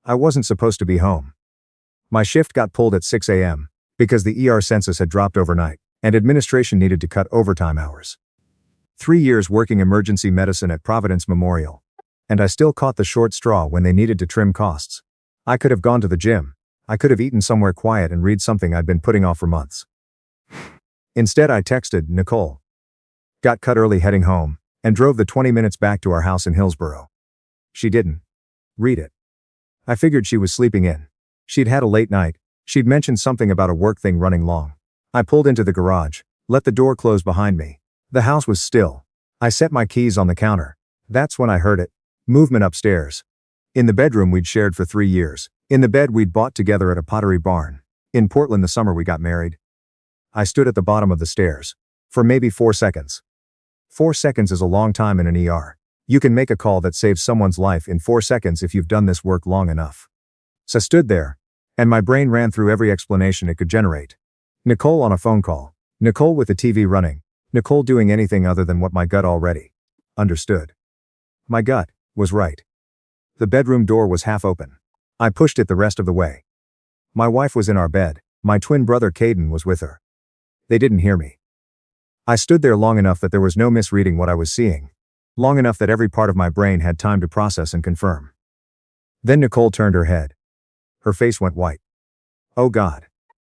I wasn't supposed to be home. My shift got pulled at 6 a.m. because the ER census had dropped overnight, and administration needed to cut overtime hours. 3 years working emergency medicine at Providence Memorial. And I still caught the short straw when they needed to trim costs. I could have gone to the gym. I could have eaten somewhere quiet and read something I'd been putting off for months. Instead, I texted Nicole. Got cut early heading home, and drove the 20 minutes back to our house in Hillsborough. She didn't read it. I figured she was sleeping in. She'd had a late night. She'd mentioned something about a work thing running long. I pulled into the garage, let the door close behind me. The house was still. I set my keys on the counter. That's when I heard it. Movement upstairs. In the bedroom we'd shared for 3 years. In the bed we'd bought together at a pottery barn. In Portland the summer we got married. I stood at the bottom of the stairs. For maybe 4 seconds. 4 seconds is a long time in an ER. You can make a call that saves someone's life in 4 seconds if you've done this work long enough. So I stood there, and my brain ran through every explanation it could generate. Nicole on a phone call. Nicole with the TV running. Nicole doing anything other than what my gut already understood. My gut was right. The bedroom door was half open. I pushed it the rest of the way. My wife was in our bed. My twin brother Caden was with her. They didn't hear me. I stood there long enough that there was no misreading what I was seeing. Long enough that every part of my brain had time to process and confirm. Then Nicole turned her head. Her face went white. Oh God.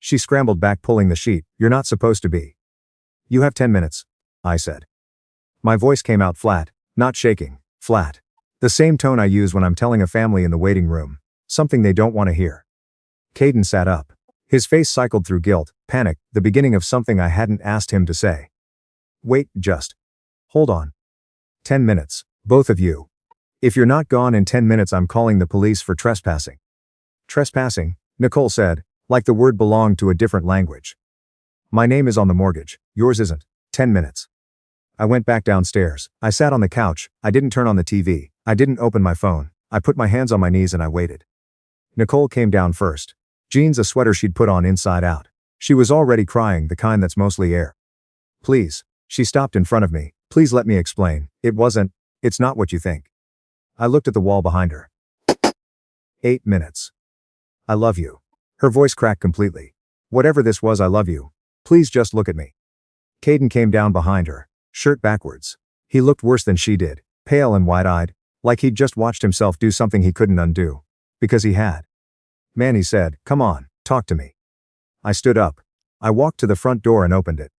She scrambled back pulling the sheet. You're not supposed to be. You have 10 minutes, I said. My voice came out flat, not shaking, flat. The same tone I use when I'm telling a family in the waiting room, something they don't want to hear. Caden sat up. His face cycled through guilt, panic, the beginning of something I hadn't asked him to say. Wait, just. Hold on. 10 minutes, both of you. If you're not gone in 10 minutes I'm calling the police for trespassing. Trespassing, Nicole said, like the word belonged to a different language. My name is on the mortgage, yours isn't. 10 minutes. I went back downstairs. I sat on the couch. I didn't turn on the TV. I didn't open my phone. I put my hands on my knees and I waited. Nicole came down first. Jeans, a sweater she'd put on inside out. She was already crying, the kind that's mostly air. Please. She stopped in front of me. Please let me explain. It's not what you think. I looked at the wall behind her. 8 minutes. I love you. Her voice cracked completely. Whatever this was, I love you. Please just look at me. Caden came down behind her, shirt backwards. He looked worse than she did, pale and wide-eyed, like he'd just watched himself do something he couldn't undo. Because he had. Man, he said, come on, talk to me. I stood up. I walked to the front door and opened it.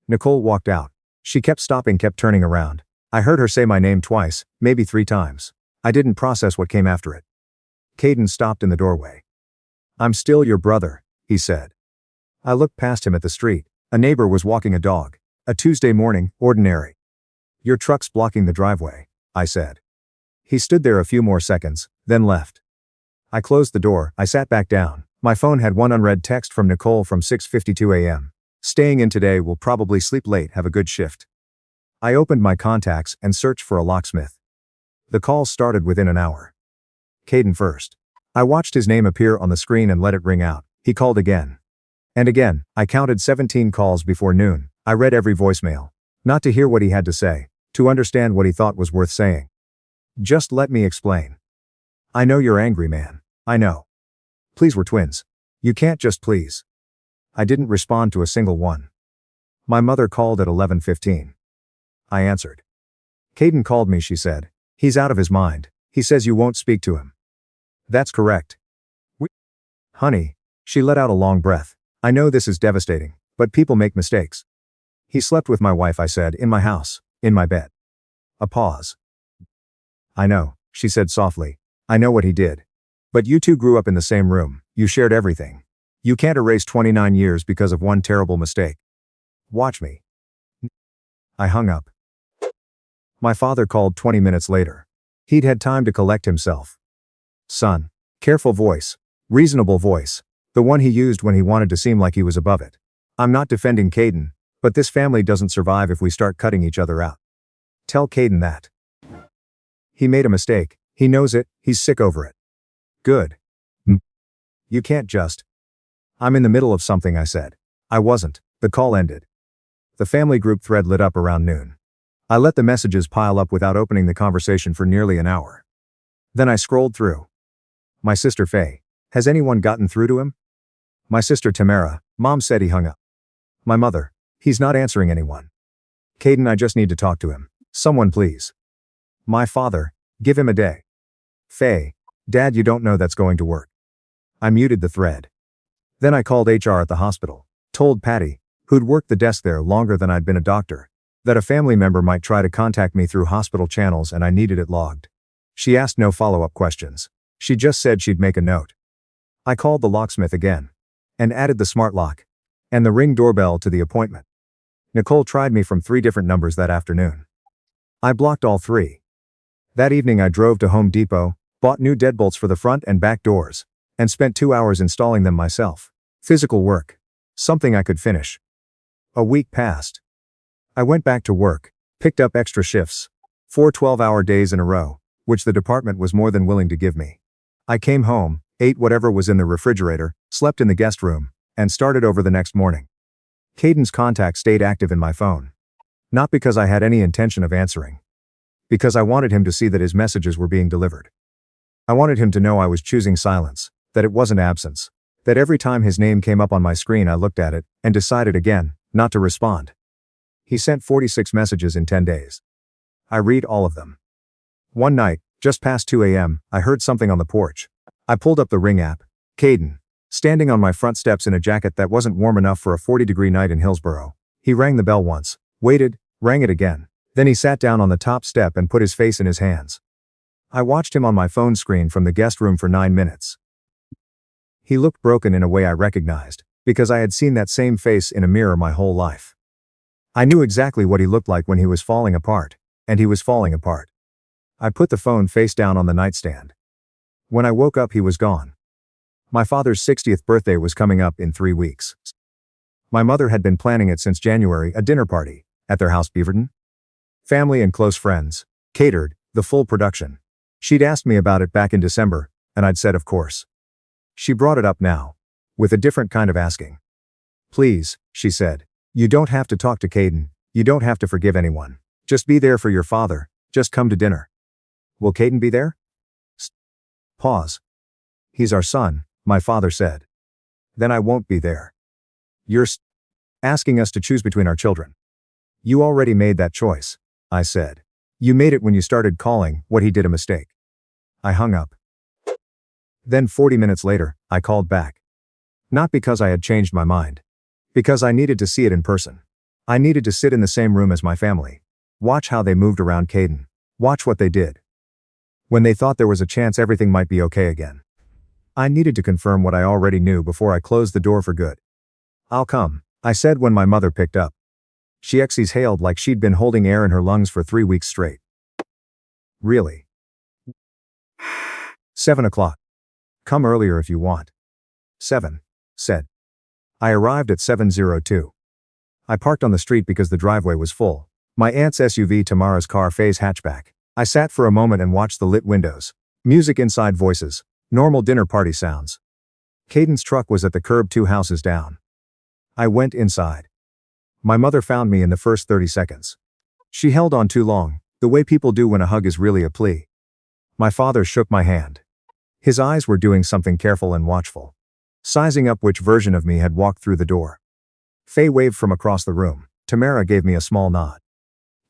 Nicole walked out. She kept stopping, kept turning around. I heard her say my name twice, maybe 3 times. I didn't process what came after it. Caden stopped in the doorway. I'm still your brother, he said. I looked past him at the street. A neighbor was walking a dog. A Tuesday morning, ordinary. Your truck's blocking the driveway, I said. He stood there a few more seconds, then left. I closed the door. I sat back down. My phone had one unread text from Nicole from 6:52 a.m. Staying in today, will probably sleep late, have a good shift. I opened my contacts and searched for a locksmith. The calls started within an hour. Caden first. I watched his name appear on the screen and let it ring out. He called again. And again. I counted 17 calls before noon. I read every voicemail. Not to hear what he had to say, to understand what he thought was worth saying. Just let me explain. I know you're angry, man. I know. Please, we're twins. You can't just please. I didn't respond to a single one. My mother called at 11:15. I answered. Caden called me, she said. He's out of his mind. He says you won't speak to him. That's correct. Honey, she let out a long breath. I know this is devastating, but people make mistakes. He slept with my wife, I said, in my house, in my bed. A pause. I know, she said softly. I know what he did. But you two grew up in the same room. You shared everything. You can't erase 29 years because of one terrible mistake. Watch me. I hung up. My father called 20 minutes later. He'd had time to collect himself. Son. Careful voice. Reasonable voice. The one he used when he wanted to seem like he was above it. I'm not defending Caden, but this family doesn't survive if we start cutting each other out. Tell Caden that. He made a mistake. He knows it. He's sick over it. Good. You can't just. I'm in the middle of something, I said. I wasn't. The call ended. The family group thread lit up around noon. I let the messages pile up without opening the conversation for nearly an hour. Then I scrolled through. My sister Faye. Has anyone gotten through to him? My sister Tamara. Mom said he hung up. My mother. He's not answering anyone. Caden, I just need to talk to him. Someone please. My father. Give him a day. Faye. Dad, you don't know that's going to work. I muted the thread. Then I called HR at the hospital. Told Patty, who'd worked the desk there longer than I'd been a doctor, that a family member might try to contact me through hospital channels and I needed it logged. She asked no follow-up questions. She just said she'd make a note. I called the locksmith again. And added the smart lock. And the Ring doorbell to the appointment. Nicole tried me from 3 different numbers that afternoon. I blocked all 3. That evening I drove to Home Depot, bought new deadbolts for the front and back doors, and spent 2 hours installing them myself. Physical work. Something I could finish. A week passed. I went back to work, picked up extra shifts. 4 12-hour days in a row, which the department was more than willing to give me. I came home, ate whatever was in the refrigerator, slept in the guest room, and started over the next morning. Caden's contact stayed active in my phone. Not because I had any intention of answering. Because I wanted him to see that his messages were being delivered. I wanted him to know I was choosing silence, that it wasn't absence, that every time his name came up on my screen I looked at it, and decided again, not to respond. He sent 46 messages in 10 days. I read all of them. One night, just past 2 a.m., I heard something on the porch. I pulled up the Ring app. Caden. Standing on my front steps in a jacket that wasn't warm enough for a 40-degree night in Hillsboro. He rang the bell once, waited, rang it again. Then he sat down on the top step and put his face in his hands. I watched him on my phone screen from the guest room for 9 minutes. He looked broken in a way I recognized, because I had seen that same face in a mirror my whole life. I knew exactly what he looked like when he was falling apart, and he was falling apart. I put the phone face down on the nightstand. When I woke up he was gone. My father's 60th birthday was coming up in 3 weeks. My mother had been planning it since January, a dinner party, at their house Beaverton. Family and close friends, catered, the full production. She'd asked me about it back in December, and I'd said of course. She brought it up now, with a different kind of asking. Please, she said, you don't have to talk to Caden, you don't have to forgive anyone. Just be there for your father, just come to dinner. Will Caden be there? Pause. He's our son, my father said. Then I won't be there. You're asking us to choose between our children. You already made that choice, I said. You made it when you started calling what he did a mistake. I hung up. Then 40 minutes later, I called back. Not because I had changed my mind. Because I needed to see it in person. I needed to sit in the same room as my family. Watch how they moved around Caden. Watch what they did. When they thought there was a chance everything might be okay again. I needed to confirm what I already knew before I closed the door for good. I'll come, I said when my mother picked up. She exhaled like she'd been holding air in her lungs for 3 weeks straight. Really? 7 o'clock. Come earlier if you want. 7, said. I arrived at 7:02. I parked on the street because the driveway was full. My aunt's SUV Tamara's car Faye's hatchback. I sat for a moment and watched the lit windows. Music inside, voices. Normal dinner party sounds. Caden's truck was at the curb 2 houses down. I went inside. My mother found me in the first 30 seconds. She held on too long, the way people do when a hug is really a plea. My father shook my hand. His eyes were doing something careful and watchful. Sizing up which version of me had walked through the door. Faye waved from across the room. Tamara gave me a small nod.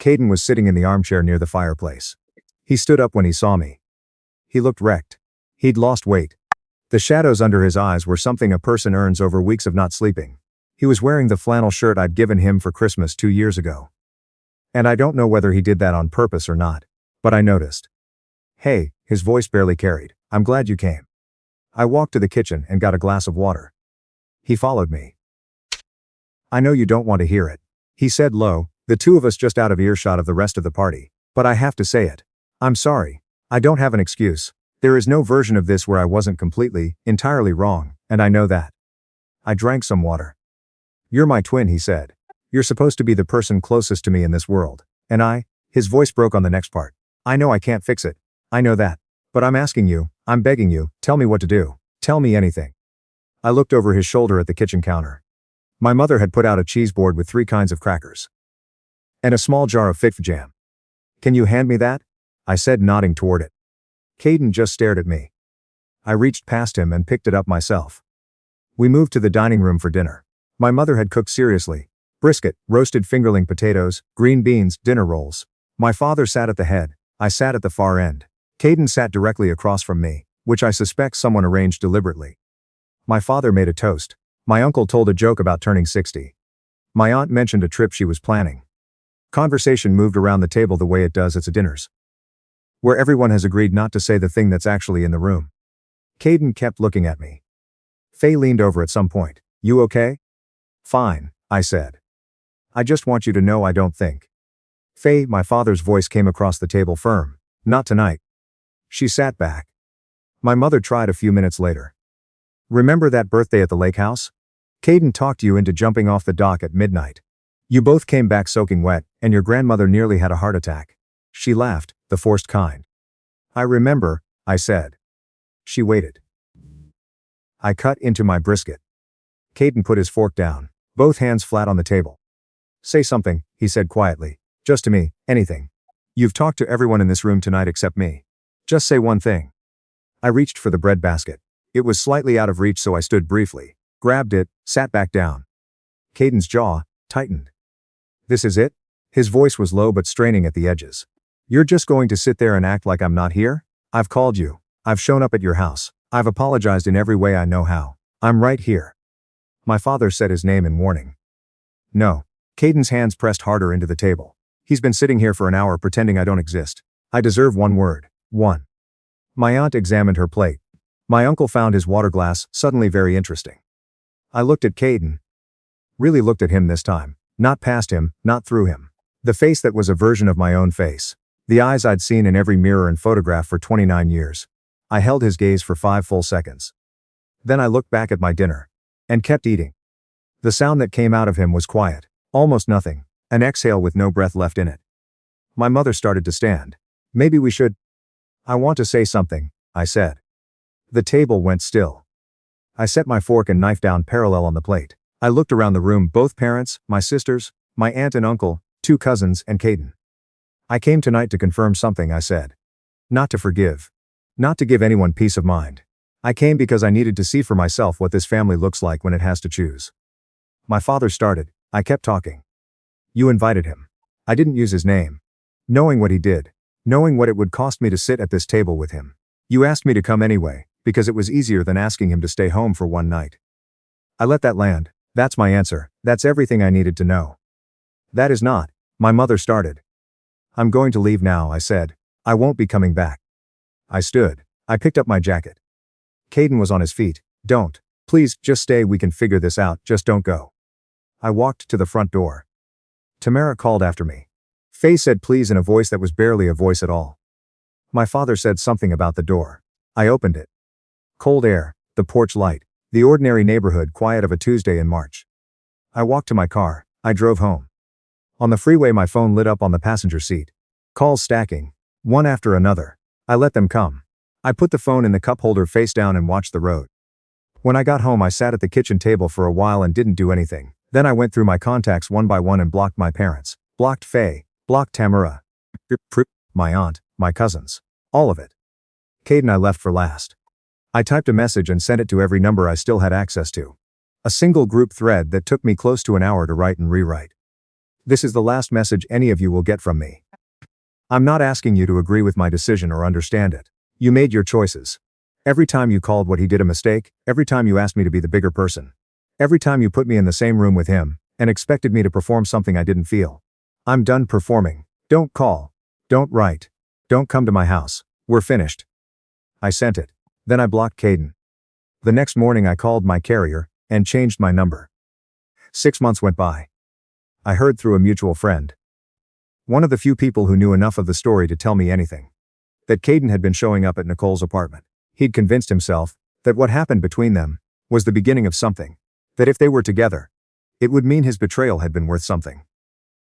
Caden was sitting in the armchair near the fireplace. He stood up when he saw me. He looked wrecked. He'd lost weight. The shadows under his eyes were something a person earns over weeks of not sleeping. He was wearing the flannel shirt I'd given him for Christmas 2 years ago. And I don't know whether he did that on purpose or not, but I noticed. Hey, his voice barely carried, I'm glad you came. I walked to the kitchen and got a glass of water. He followed me. I know you don't want to hear it, he said low, the two of us just out of earshot of the rest of the party, but I have to say it. I'm sorry. I don't have an excuse. There is no version of this where I wasn't completely, entirely wrong, and I know that. I drank some water. You're my twin, he said. You're supposed to be the person closest to me in this world, and his voice broke on the next part. I know I can't fix it. I know that. But I'm asking you, I'm begging you, tell me what to do. Tell me anything. I looked over his shoulder at the kitchen counter. My mother had put out a cheese board with 3 kinds of crackers. And a small jar of fig jam. Can you hand me that? I said, nodding toward it. Caden just stared at me. I reached past him and picked it up myself. We moved to the dining room for dinner. My mother had cooked seriously. Brisket, roasted fingerling potatoes, green beans, dinner rolls. My father sat at the head. I sat at the far end. Caden sat directly across from me, which I suspect someone arranged deliberately. My father made a toast. My uncle told a joke about turning 60. My aunt mentioned a trip she was planning. Conversation moved around the table the way it does at dinners, where everyone has agreed not to say the thing that's actually in the room. Caden kept looking at me. Faye leaned over at some point. "You okay?" "Fine," I said. "I just want you to know I don't think." "Faye," my father's voice came across the table firm. "Not tonight." She sat back. My mother tried a few minutes later. "Remember that birthday at the lake house? Caden talked you into jumping off the dock at midnight. You both came back soaking wet, and your grandmother nearly had a heart attack." She laughed, the forced kind. "I remember," I said. She waited. I cut into my brisket. Caden put his fork down, both hands flat on the table. "Say something," he said quietly. "Just to me, anything. You've talked to everyone in this room tonight except me. Just say one thing." I reached for the bread basket. It was slightly out of reach, so I stood briefly, grabbed it, sat back down. Caden's jaw tightened. "This is it?" His voice was low but straining at the edges. "You're just going to sit there and act like I'm not here? I've called you. I've shown up at your house. I've apologized in every way I know how. I'm right here." My father said his name in warning. "No." Caden's hands pressed harder into the table. "He's been sitting here for an hour pretending I don't exist. I deserve one word. One." My aunt examined her plate. My uncle found his water glass suddenly very interesting. I looked at Caden. Really looked at him this time. Not past him, not through him. The face that was a version of my own face. The eyes I'd seen in every mirror and photograph for 29 years. I held his gaze for 5 full seconds. Then I looked back at my dinner. And kept eating. The sound that came out of him was quiet. Almost nothing. An exhale with no breath left in it. My mother started to stand. "Maybe we should." "I want to say something," I said. The table went still. I set my fork and knife down parallel on the plate. I looked around the room, both parents, my sisters, my aunt and uncle, 2 cousins, and Caden. "I came tonight to confirm something," I said. "Not to forgive. Not to give anyone peace of mind. I came because I needed to see for myself what this family looks like when it has to choose." My father started. I kept talking. "You invited him. I didn't use his name. Knowing what he did. Knowing what it would cost me to sit at this table with him. You asked me to come anyway, because it was easier than asking him to stay home for one night. I let that land. That's my answer. That's everything I needed to know." "That is not," my mother started. "I'm going to leave now," I said. "I won't be coming back." I stood. I picked up my jacket. Caden was on his feet. "Don't. Please, just stay, we can figure this out, just don't go." I walked to the front door. Tamara called after me. Faye said please in a voice that was barely a voice at all. My father said something about the door. I opened it. Cold air, the porch light, the ordinary neighborhood quiet of a Tuesday in March. I walked to my car. I drove home. On the freeway my phone lit up on the passenger seat. Calls stacking, one after another. I let them come. I put the phone in the cup holder face down and watched the road. When I got home I sat at the kitchen table for a while and didn't do anything. Then I went through my contacts one by one and blocked my parents. Blocked Faye. Blocked Tamara. My aunt. My cousins. All of it. Caden I left for last. I typed a message and sent it to every number I still had access to. A single group thread that took me close to an hour to write and rewrite. This is the last message any of you will get from me. I'm not asking you to agree with my decision or understand it. You made your choices. Every time you called what he did a mistake, every time you asked me to be the bigger person. Every time you put me in the same room with him, and expected me to perform something I didn't feel. I'm done performing. Don't call. Don't write. Don't come to my house. We're finished. I sent it. Then I blocked Caden. The next morning I called my carrier, and changed my number. 6 months went by. I heard through a mutual friend. One of the few people who knew enough of the story to tell me anything. That Caden had been showing up at Nicole's apartment. He'd convinced himself that what happened between them was the beginning of something. That if they were together, it would mean his betrayal had been worth something.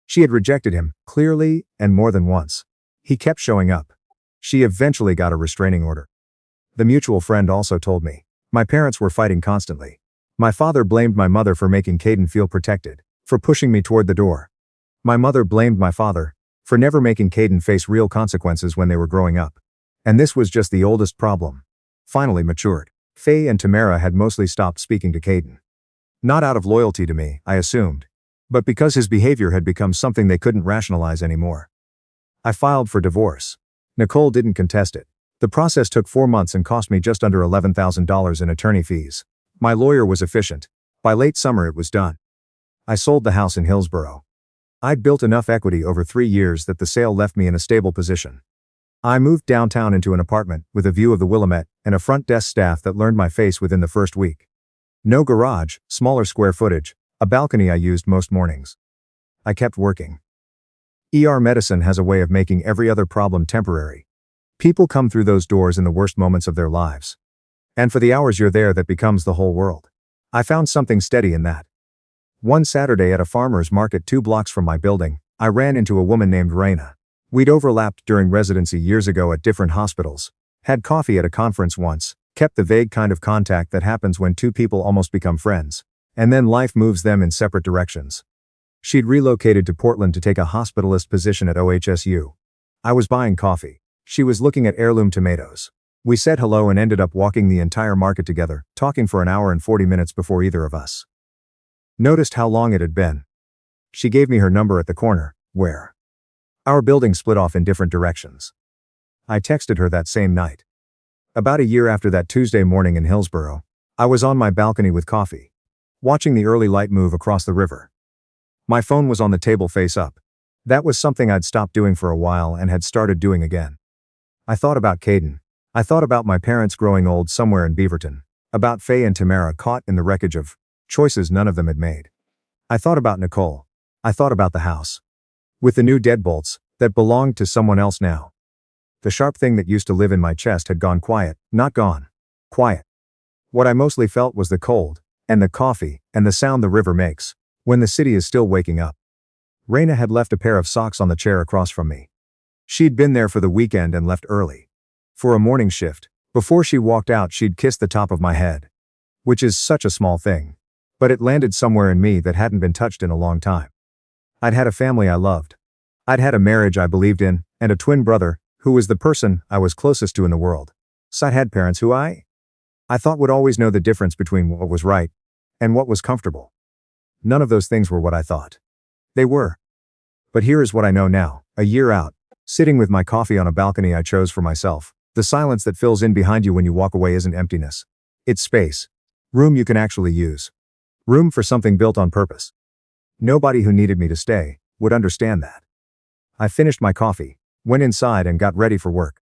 She had rejected him, clearly, and more than once. He kept showing up. She eventually got a restraining order. The mutual friend also told me. My parents were fighting constantly. My father blamed my mother for making Caden feel protected, for pushing me toward the door. My mother blamed my father for never making Caden face real consequences when they were growing up. And this was just the oldest problem. finally matured. Faye and Tamara had mostly stopped speaking to Caden. Not out of loyalty to me, I assumed, but because his behavior had become something they couldn't rationalize anymore. I filed for divorce. Nicole didn't contest it. The process took 4 months and cost me just under $11,000 in attorney fees. My lawyer was efficient. By late summer it was done. I sold the house in Hillsborough. I'd built enough equity over 3 years that the sale left me in a stable position. I moved downtown into an apartment with a view of the Willamette and a front desk staff that learned my face within the first week. No garage, smaller square footage, a balcony I used most mornings. I kept working. ER medicine has a way of making every other problem temporary. People come through those doors in the worst moments of their lives. And for the hours you're there, that becomes the whole world. I found something steady in that. One Saturday at a farmer's market 2 blocks from my building, I ran into a woman named Raina. We'd overlapped during residency years ago at different hospitals, had coffee at a conference once, kept the vague kind of contact that happens when 2 people almost become friends, and then life moves them in separate directions. She'd relocated to Portland to take a hospitalist position at OHSU. I was buying coffee. She was looking at heirloom tomatoes. We said hello and ended up walking the entire market together, talking for an hour and 40 minutes before either of us noticed how long it had been. She gave me her number at the corner, where our building split off in different directions. I texted her that same night. About a year after that Tuesday morning in Hillsborough, I was on my balcony with coffee, watching the early light move across the river. My phone was on the table face up. That was something I'd stopped doing for a while and had started doing again. I thought about Caden. I thought about my parents growing old somewhere in Beaverton. About Faye and Tamara caught in the wreckage of choices none of them had made. I thought about Nicole. I thought about the house, with the new deadbolts, that belonged to someone else now. The sharp thing that used to live in my chest had gone quiet, not gone. Quiet. What I mostly felt was the cold, and the coffee, and the sound the river makes, when the city is still waking up. Raina had left a pair of socks on the chair across from me. She'd been there for the weekend and left early for a morning shift. Before she walked out, she'd kissed the top of my head, which is such a small thing, but it landed somewhere in me that hadn't been touched in a long time. I'd had a family I loved. I'd had a marriage I believed in, and a twin brother, who was the person I was closest to in the world. So I'd had parents who I thought would always know the difference between what was right and what was comfortable. None of those things were what I thought they were. But here is what I know now, a year out, sitting with my coffee on a balcony I chose for myself. The silence that fills in behind you when you walk away isn't emptiness. It's space. Room you can actually use. Room for something built on purpose. Nobody who needed me to stay would understand that. I finished my coffee, went inside and got ready for work.